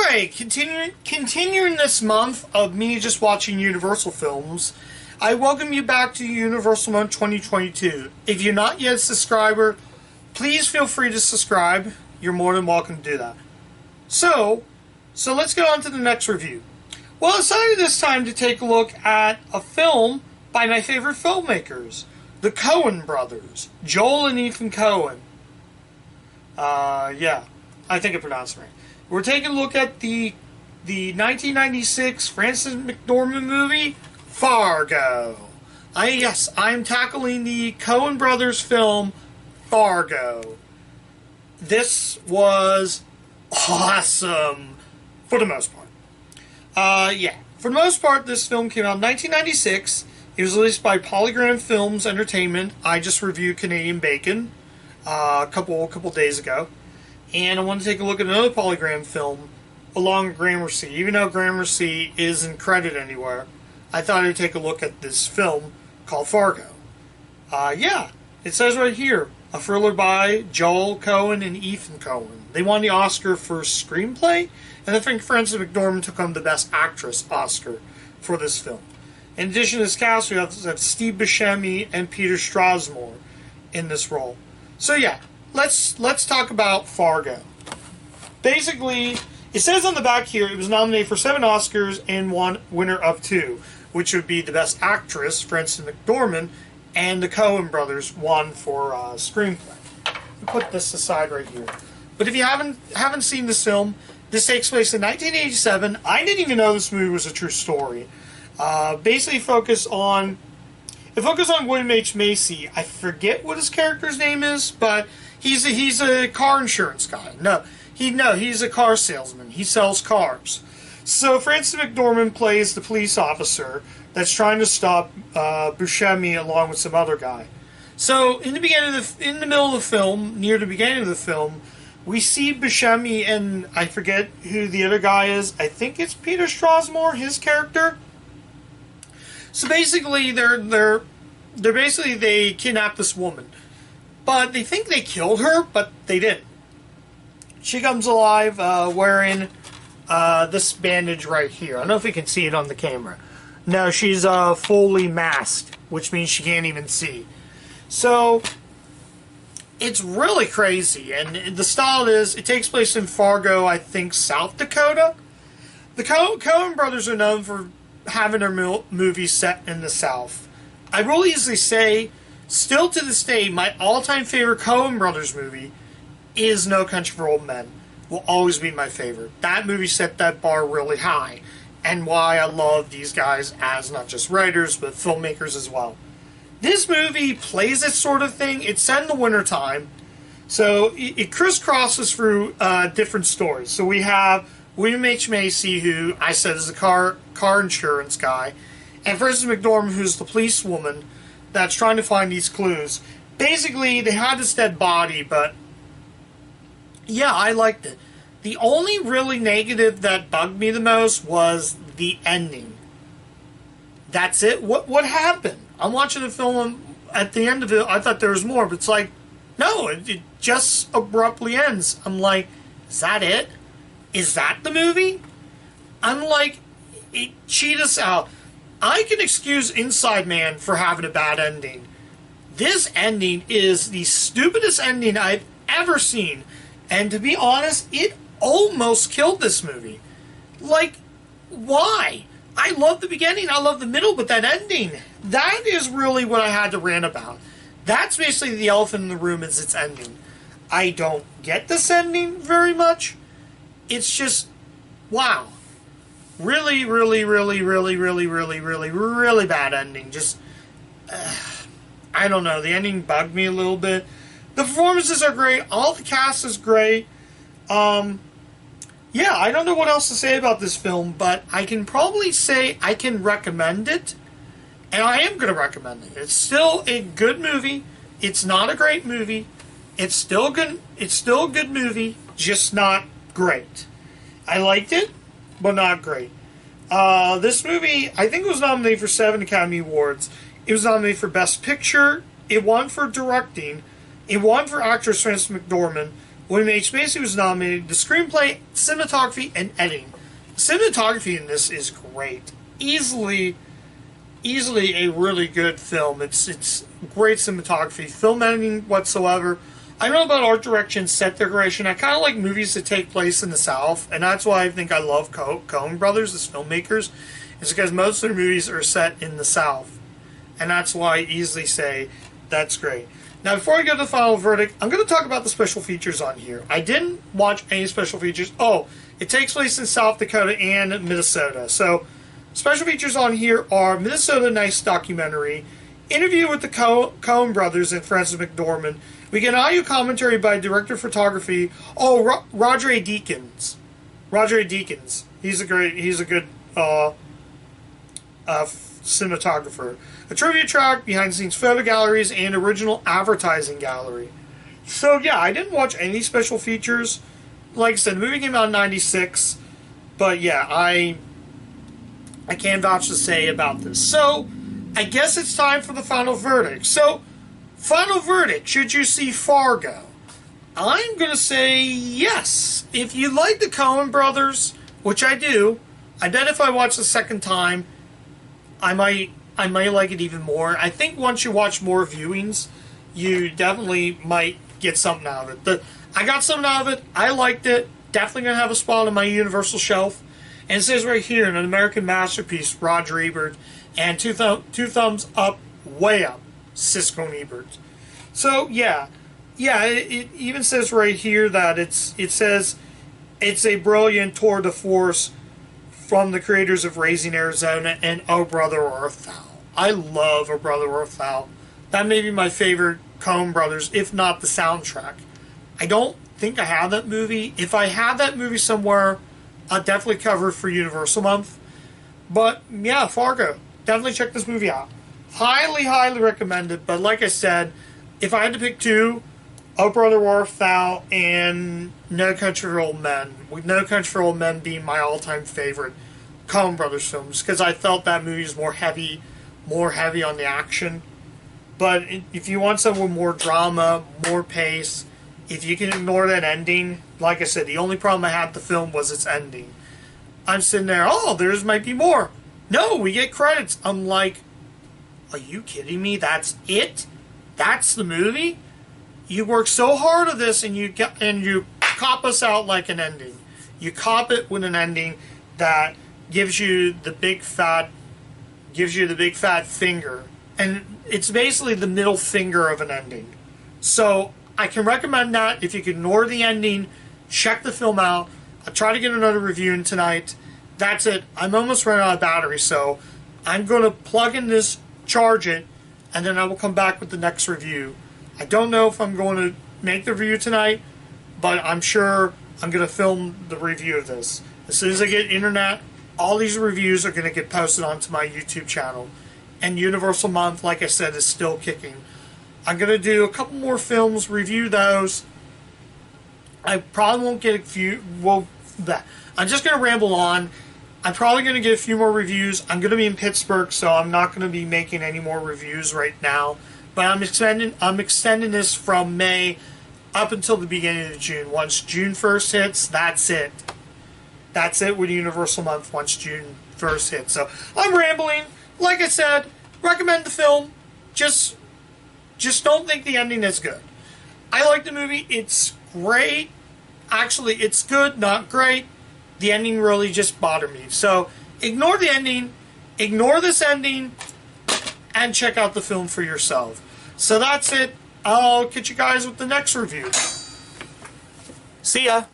Alright, continuing this month of me just watching Universal films, I welcome you back to Universal Month 2022. If you're not yet a subscriber, please feel free to subscribe. You're more than welcome to do that. So let's get on to the next review. Well, I decided this time to take a look at a film by my favorite filmmakers, the Coen brothers, Joel and Ethan Coen. Yeah, I think I pronounced it right. We're taking a look at the 1996 Frances McDormand movie, Fargo. I'm tackling the Coen brothers film, Fargo. This was awesome, for the most part. For the most part, this film came out in 1996. It was released by Polygram Films Entertainment. I just reviewed Canadian Bacon a couple days ago. And I want to take a look at another Polygram film along with Gramercy. Even though Gramercy isn't credited anywhere, I thought I'd take a look at this film called Fargo. It says right here, a thriller by Joel Coen and Ethan Coen. They won the Oscar for screenplay, and I think Frances McDormand took home the Best Actress Oscar for this film. In addition to this cast, we have Steve Buscemi and Peter Strasmore in this role. So yeah, let's talk about Fargo. Basically, it says on the back here it was nominated for 7 Oscars and won winner of 2, which would be the Best Actress, Frances McDormand, and the Coen brothers won for screenplay. I'll put this aside right here. But if you haven't seen this film, this takes place in 1987. I didn't even know this movie was a true story. Basically focused on William H. Macy. I forget what his character's name is, but he's a car insurance guy. He's a car salesman. He sells cars. So Frances McDormand plays the police officer that's trying to stop Buscemi along with some other guy. So in the middle of the film, near the beginning of the film, we see Buscemi and I forget who the other guy is. I think it's Peter Strasmore, his character. So basically, they kidnapped this woman, but they think they killed her, but they didn't. She comes alive wearing this bandage right here. I don't know if you can see it on the camera. No, she's fully masked, which means she can't even see. So it's really crazy, and the style it takes place in Fargo, I think, South Dakota. The Coen brothers are known for having their movies set in the South. I will easily say, still to this day, my all-time favorite Coen brothers movie is No Country for Old Men. Will always be my favorite. That movie set that bar really high, and why I love these guys as not just writers, but filmmakers as well. This movie plays this sort of thing. It's set in the wintertime, so it crisscrosses through different stories. So we have William H. Macy, who I said is a car insurance guy, and Frances McDormand, who's the police woman that's trying to find these clues. Basically, they had this dead body, but yeah, I liked it. The only really negative that bugged me the most was the ending. That's it? What happened? I'm watching the film, at the end of it, I thought there was more, but it's like, no, it just abruptly ends. I'm like, is that it? Is that the movie? I'm like, cheat us out. I can excuse Inside Man for having a bad ending. This ending is the stupidest ending I've ever seen. And to be honest, it almost killed this movie. Like, why? I love the beginning, I love the middle, but that ending, that is really what I had to rant about. That's basically the elephant in the room, is its ending. I don't get this ending very much. It's just, wow. Really, really, really, really, really, really, really, really bad ending. Just, I don't know. The ending bugged me a little bit. The performances are great. All the cast is great. I don't know what else to say about this film, but I can probably say I can recommend it. And I am going to recommend it. It's still a good movie. It's not a great movie. It's still good. It's still a good movie, just not great. I liked it, but not great. This movie, I think it was nominated for 7 Academy Awards. It was nominated for Best Picture. It won for directing. It won for actress Frances McDormand. which basically was nominated the screenplay, cinematography, and editing. The cinematography in this is great. Easily a really good film. It's great cinematography, film editing whatsoever. I know about art direction, set decoration. I kind of like movies that take place in the South, and that's why I think I love Coen brothers as filmmakers, is because most of their movies are set in the South, and that's why I easily say that's great. Now, before I go to the final verdict, I'm going to talk about the special features on here. I didn't watch any special features. Oh, it takes place in South Dakota and Minnesota. So, special features on here are Minnesota Nice documentary, interview with the Coen brothers and Frances McDormand. We get an audio commentary by director of photography. Oh, Roger A. Deakins. Roger A. Deakins. He's a good cinematographer. A trivia track, behind the scenes photo galleries, and original advertising gallery. So yeah, I didn't watch any special features. Like I said, the movie came out in '96, but yeah, I can't vouch to say about this. So I guess it's time for the final verdict. So, final verdict, should you see Fargo? I'm going to say yes. If you like the Coen brothers, which I do, I bet if I watch the second time, I might like it even more. I think once you watch more viewings, you definitely might get something out of it. I got something out of it. I liked it. Definitely going to have a spot on my Universal shelf. And it says right here, an American masterpiece, Roger Ebert, and two thumbs up, way up, Siskel and Ebert. So yeah, it even says right here that it says it's a brilliant tour de force from the creators of Raising Arizona and Oh Brother Earth Thou. I love Oh Brother Earth Thou. That may be my favorite Coen brothers, if not the soundtrack. I don't think I have that movie. If I have that movie somewhere, I'll definitely cover it for Universal Month. But yeah, Fargo. Definitely check this movie out. Highly recommended. But like I said, if I had to pick two, Oh Brother Earth Thou and No Country for Old Men, with No Country for Old Men being my all-time favorite Coen Brothers films, because I felt that movie is more heavy on the action. But if you want something with more drama, more pace, if you can ignore that ending, like I said, the only problem I had with the film was its ending. I'm sitting there, oh, there's might be more. No, we get credits. I'm like, are you kidding me? That's it? That's the movie? You work so hard on this, and you cop us out like an ending. You cop it with an ending that gives you the big fat finger, and it's basically the middle finger of an ending. So I can recommend that. If you can ignore the ending, check the film out. I'll try to get another review in tonight. That's it. I'm almost running out of battery, so I'm going to plug in this, charge it, and then I will come back with the next review. I don't know if I'm going to make the review tonight, but I'm sure I'm going to film the review of this. As soon as I get internet, all these reviews are going to get posted onto my YouTube channel. And Universal Month, like I said, is still kicking. I'm going to do a couple more films, review those. I probably won't get a few. Well, I'm just going to ramble on. I'm probably going to get a few more reviews. I'm going to be in Pittsburgh, so I'm not going to be making any more reviews right now. But I'm extending this from May up until the beginning of June. Once June 1st hits, that's it. That's it with Universal Month once June 1st hits. So I'm rambling. Like I said, recommend the film. Just don't think the ending is good. I like the movie. It's great. Actually, it's good, not great. The ending really just bothered me. So ignore the ending, ignore this ending, and check out the film for yourself. So that's it. I'll catch you guys with the next review. See ya.